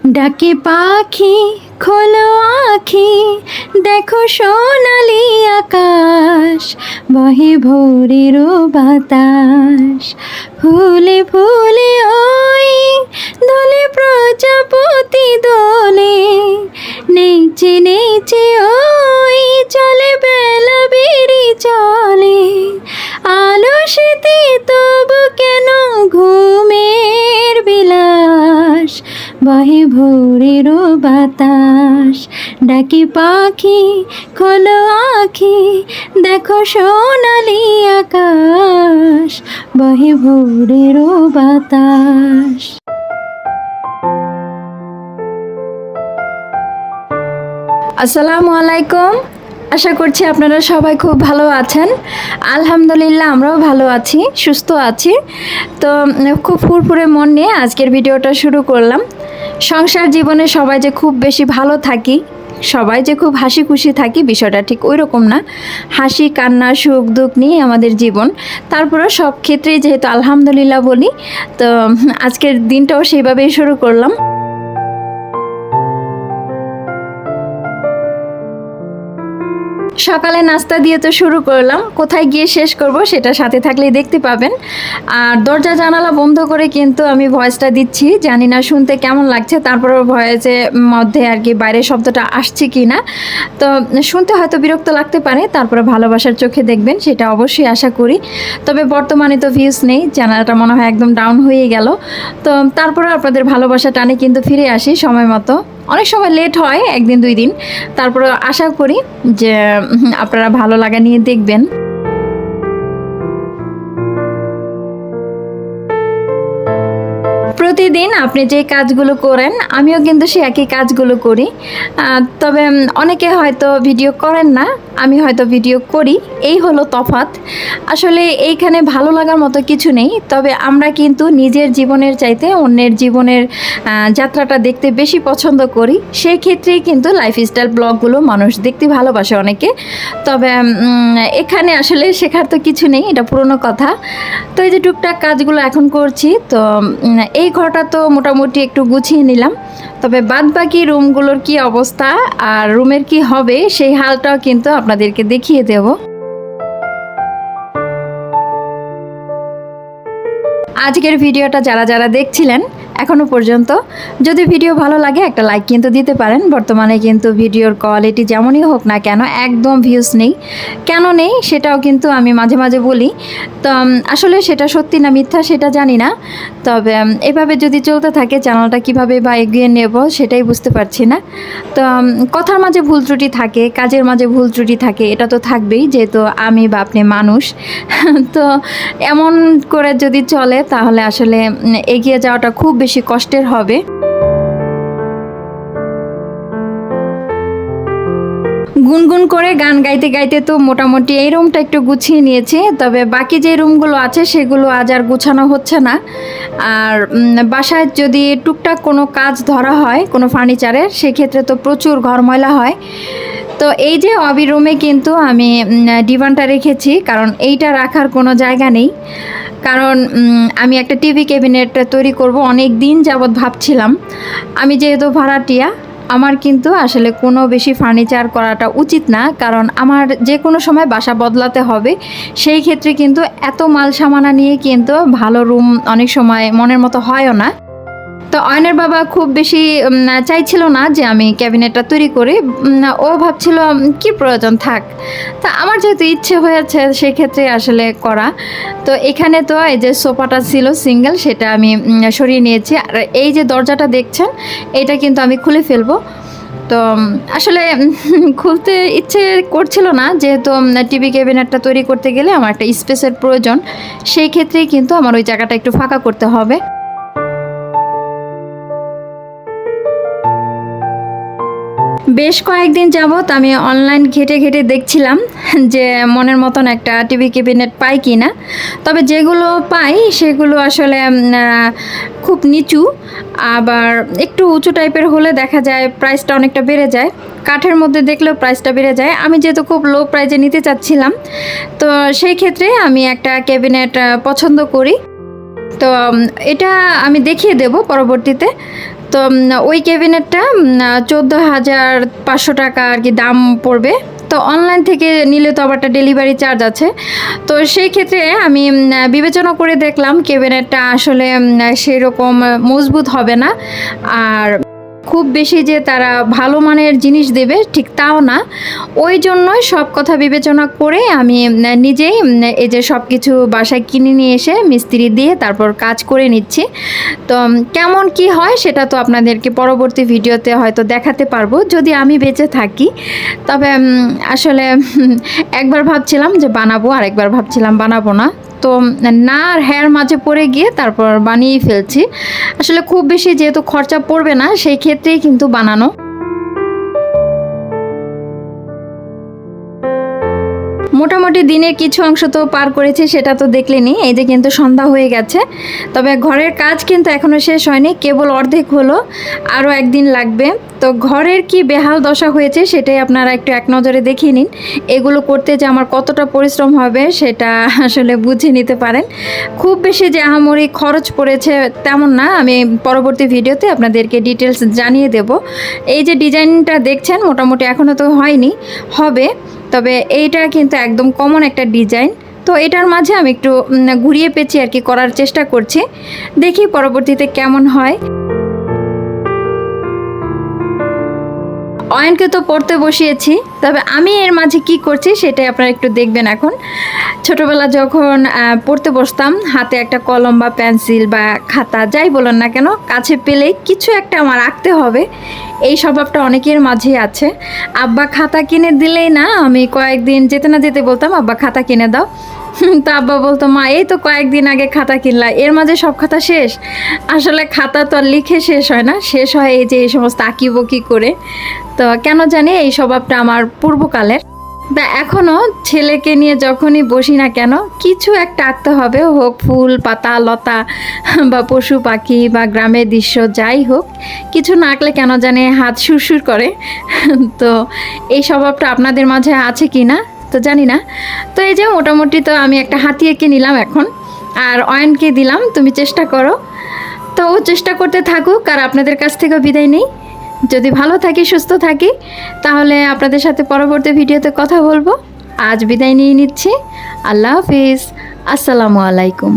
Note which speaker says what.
Speaker 1: ডাকে পাখি খোলো আখি, দেখো সোনালি আকাশ, বহে ভোরের বাতাস। ফুলে ফুলে ওই দোলে প্রজাপতি দোলে, নেচে নেচে ওই চলে বেলা বেরি চলে। আলসেতে তবু কেন ঘুমের বিলাস, বহে ভোরের বাতাস। ডাকে পাখি খোলো আখি, দেখো সোনালি আকাশ, বহে ভোরের বাতাস। আসসালামু আলাইকুম। আশা করছি আপনারা সবাই খুব ভালো আছেন। আলহামদুলিল্লাহ আমরাও ভালো আছি, সুস্থ আছি। তো খুব ফুরফুরে মন নিয়ে আজকের ভিডিওটা শুরু করলাম। সংসার জীবনে সবাই যে খুব বেশি ভালো থাকি, সবাই যে খুব হাসি খুশি থাকি, বিষয়টা ঠিক ওই রকম না। হাসি কান্না সুখ দুঃখ নিয়ে আমাদের জীবন। তারপরেও সব ক্ষেত্রেই যেহেতু আলহামদুলিল্লাহ বলি, তো আজকের দিনটাও সেইভাবেই শুরু করলাম। সকালে নাস্তা দিয়ে তো শুরু করলাম, কোথায় গিয়ে শেষ করব সেটা সাথে থাকলেই দেখতে পাবেন। আর দরজা জানালা বন্ধ করে কিন্তু আমি ভয়েসটা দিচ্ছি, জানি না শুনতে কেমন লাগছে, তারপরে ভয়েসের মধ্যে আর কি বাইরের শব্দটা আসছে কি না। তো শুনতে হয়তো বিরক্ত লাগতে পারে, তারপরে ভালোবাসার চোখে দেখবেন সেটা অবশ্যই আশা করি। তবে বর্তমানে তো ভিউজ নেই, চ্যানেলটা মনে হয় একদম ডাউন হয়ে গেল। তো তারপরে আপনাদের ভালোবাসা টানে কিন্তু ফিরে আসি সময় মতো। অনেক সময় লেট হয়, একদিন দুই দিন, তারপরে আশা করি যে আপনারা ভালো লাগা নিয়ে দেখবেন। প্রতিদিন আপনি যে কাজগুলো করেন আমিও কিন্তু সেই একই কাজগুলো করি। তবে অনেকে হয়তো ভিডিও করেন না, আমি হয়তো ভিডিও করি, এই হলো তফাৎ। আসলে এইখানে ভালো লাগার মতো কিছু নেই। তবে আমরা কিন্তু নিজের জীবনের চাইতে অন্যের জীবনের যাত্রাটা দেখতে বেশি পছন্দ করি। সেই ক্ষেত্রেই কিন্তু লাইফস্টাইল ব্লগগুলো মানুষ দেখতে ভালোবাসে অনেকে। তবে এখানে আসলে শেখার তো কিছু নেই, এটা পুরনো কথা। তো এই যে টুকটাক কাজগুলো এখন করছি, তো এই ঘরটা তো মোটামুটি একটু গুছিয়ে নিলাম। তবে বাদ বাকি রুমগুলোর কি অবস্থা আর রুমের কি হবে সেই হালটাও কিন্তু আপনাদেরকে দেখিয়ে দেব। আজকের ভিডিওটা যারা যারা দেখছিলেন এখনও পর্যন্ত, যদি ভিডিও ভালো লাগে একটা লাইক কিন্তু দিতে পারেন। বর্তমানে কিন্তু ভিডিওর কোয়ালিটি যেমনই হোক না কেন একদম ভিউজ নেই। কেন নেই সেটাও কিন্তু আমি মাঝে মাঝে বলি। তো আসলে সেটা সত্যি না মিথ্যা সেটা জানি না। তবে এভাবে যদি চলতে থাকে চ্যানেলটা কীভাবে বা এগিয়ে নেব সেটাই বুঝতে পারছি না। তো কথার মাঝে ভুল ত্রুটি থাকে, কাজের মাঝে ভুল ত্রুটি থাকে, এটা তো থাকবেই, যেহেতু আমি বা আপনি মানুষ। তো এমন করে যদি চলে তাহলে আসলে এগিয়ে যাওয়াটা খুব বেশি কষ্টের হবে। গুনগুন করে গান গাইতে গাইতে তো মোটামুটি এই রুমটা একটু গুছিয়ে নিয়েছি। তবে বাকি যে রুমগুলো আছে সেগুলো আজ আর গুছানো হচ্ছে না। আর বাসায় যদি টুকটাক কোনো কাজ ধরা হয় কোনো ফার্নিচারের, সেক্ষেত্রে তো প্রচুর ঘর ময়লা হয়। তো এই যে অবি রুমে কিন্তু আমি ডিভানটা রেখেছি, কারণ এইটা রাখার কোনো জায়গা নেই। কারণ আমি একটা টিভি ক্যাবিনেট তৈরি করব, অনেক দিন যাবৎ ভাবছিলাম। আমি যেহেতু ভাড়াটিয়া, আমার কিন্তু আসলে কোনো বেশি ফার্নিচার করাটা উচিত না, কারণ আমার যে কোনো সময় বাসা বদলাতে হবে। সেই ক্ষেত্রে কিন্তু এত মাল সামানা নিয়ে কিন্তু ভালো রুম অনেক সময় মনের মতো হয়ও না। তো অয়নের বাবা খুব বেশি চাইছিল না যে আমি ক্যাবিনেটটা তৈরি করি। ও ভাবছিল কি প্রয়োজন থাক। তা আমার যেহেতু ইচ্ছে হয়েছে সেক্ষেত্রে আসলে করা। তো এখানে তো এই যে সোফাটা ছিল সিঙ্গেল, সেটা আমি সরিয়ে নিয়েছি। আর এই যে দরজাটা দেখছেন এটা কিন্তু আমি খুলে ফেলবো। তো আসলে খুলতে ইচ্ছে করছিল না, যেহেতু টিভি ক্যাবিনেটটা তৈরি করতে গেলে আমার একটা স্পেসের প্রয়োজন। সেই ক্ষেত্রেই কিন্তু আমার ওই জায়গাটা একটু ফাঁকা করতে হবে। বেশ কয়েকদিন যাবৎ আমি অনলাইন ঘেটে ঘেটে দেখছিলাম যে মনের মতন একটা টিভি ক্যাবিনেট পাই কি না। তবে যেগুলো পাই সেগুলো আসলে খুব নিচু, আবার একটু উঁচু টাইপের হলে দেখা যায় প্রাইসটা অনেকটা বেড়ে যায়। কাঠের মধ্যে দেখলেও প্রাইসটা বেড়ে যায়। আমি যেহেতু খুব লো প্রাইসে নিতে চাচ্ছিলাম, তো সেই ক্ষেত্রে আমি একটা ক্যাবিনেট পছন্দ করি। তো এটা আমি দেখিয়ে দেব পরবর্তীতে। তো ওই ক্যাবিনেটটা 14,500 টাকা আর কি দাম পড়বে। তো অনলাইন থেকে নিলে তো আবার একটা ডেলিভারি চার্জ আছে। তো সেই ক্ষেত্রে আমি বিবেচনা করে দেখলাম ক্যাবিনেটটা আসলে সেরকম মজবুত হবে না, আর খুব বেশি যে তারা ভালো মানের জিনিস দেবে ঠিক তাও না। ওই জন্যই সব কথা বিবেচনা করে আমি নিজেই এই যে সব কিছু বাসায় কিনে নিয়ে এসে মিস্ত্রি দিয়ে তারপর কাজ করে নিচ্ছি। তো কেমন কি হয় সেটা তো আপনাদেরকে পরবর্তী ভিডিওতে হয়তো দেখাতে পারবো যদি আমি বেঁচে থাকি। তবে আসলে একবার ভাবছিলাম যে বানাবো, আর একবার ভাবছিলাম বানাবো না। তো না আর হ্যার মাঝে পড়ে গিয়ে তারপর বানিয়েই ফেলছি। আসলে খুব বেশি যেহেতু খরচা পড়বে না সেই ক্ষেত্রেই কিন্তু বানানো। মোটামুটি দিনের কিছু অংশ তো পার করেছি, সেটা তো দেখলেনি। এই যে কিন্তু সন্ধ্যা হয়ে গেছে, তবে ঘরের কাজ কিন্তু এখনও শেষ হয়নি, কেবল অর্ধেক হলো, আরও একদিন লাগবে। তো ঘরের কি বেহাল দশা হয়েছে সেটাই আপনারা একটু এক নজরে দেখিয়ে নিন। এগুলো করতে যে আমার কতটা পরিশ্রম হবে সেটা আসলে বুঝে নিতে পারেন। খুব বেশি যে আহামরি খরচ পড়েছে তেমন না, আমি পরবর্তী ভিডিওতে আপনাদেরকে ডিটেলস জানিয়ে দেব। এই যে ডিজাইনটা দেখছেন মোটামুটি এখনও তো হয়নি, হবে। তবে এইটা কিন্তু একদম কমন একটা ডিজাইন। তো এটার মাঝে আমি একটু ঘুরিয়ে পেঁচিয়ে আর কি করার চেষ্টা করছি, দেখি পরবর্তীতে কেমন হয়। অয়নকে তো পড়তে বসিয়েছি, তবে আমি এর মাঝে কি করছি সেটাই আপনারা একটু দেখবেন। এখন ছোটোবেলা যখন পড়তে বসতাম, হাতে একটা কলম বা পেন্সিল বা খাতা যাই বলেন না কেন কাছে পেলেই কিছু একটা আমার আঁকতে হবে, এই স্বভাবটা অনেকের মাঝেই আছে। আব্বা খাতা কিনে দিলেই না আমি কয়েকদিন যেতে না যেতে বলতাম আব্বা খাতা কিনে দাও। তো আব্বা বলতো মা এই তো কয়েকদিন আগে খাতা কিনলা, এর মাঝে সব খাতা শেষ। আসলে খাতা তো আর লিখে শেষ হয় না, শেষ হয় এই যে এই সমস্ত আঁকিবকি করে। তো কেন জানি এই স্বভাবটা আমার পূর্বকালের। তা এখনও ছেলেকে নিয়ে যখনই বসি না কেন কিছু একটা আঁকতে হবে, হোক ফুল পাতা লতা বা পশু পাখি বা গ্রামের দৃশ্য যাই হোক, কিছু না আঁকলে কেন জানি হাত সুরসুর করে। তো এই স্বভাবটা আপনাদের মাঝে আছে কি না তো জানি না। তো এই যে মোটামুটি তো আমি একটা হাতি এঁকে নিলাম এখন, আর অয়নকে দিলাম তুমি চেষ্টা করো। তো ও চেষ্টা করতে থাকুক, আর আপনাদের কাছ থেকেও বিদায় নেই। যদি ভালো থাকি সুস্থ থাকি তাহলে আপনাদের সাথে পরবর্তী ভিডিওতে কথা বলবো। আজ বিদায় নিয়ে নিচ্ছি। আল্লাহ হাফিজ, আসসালামু আলাইকুম।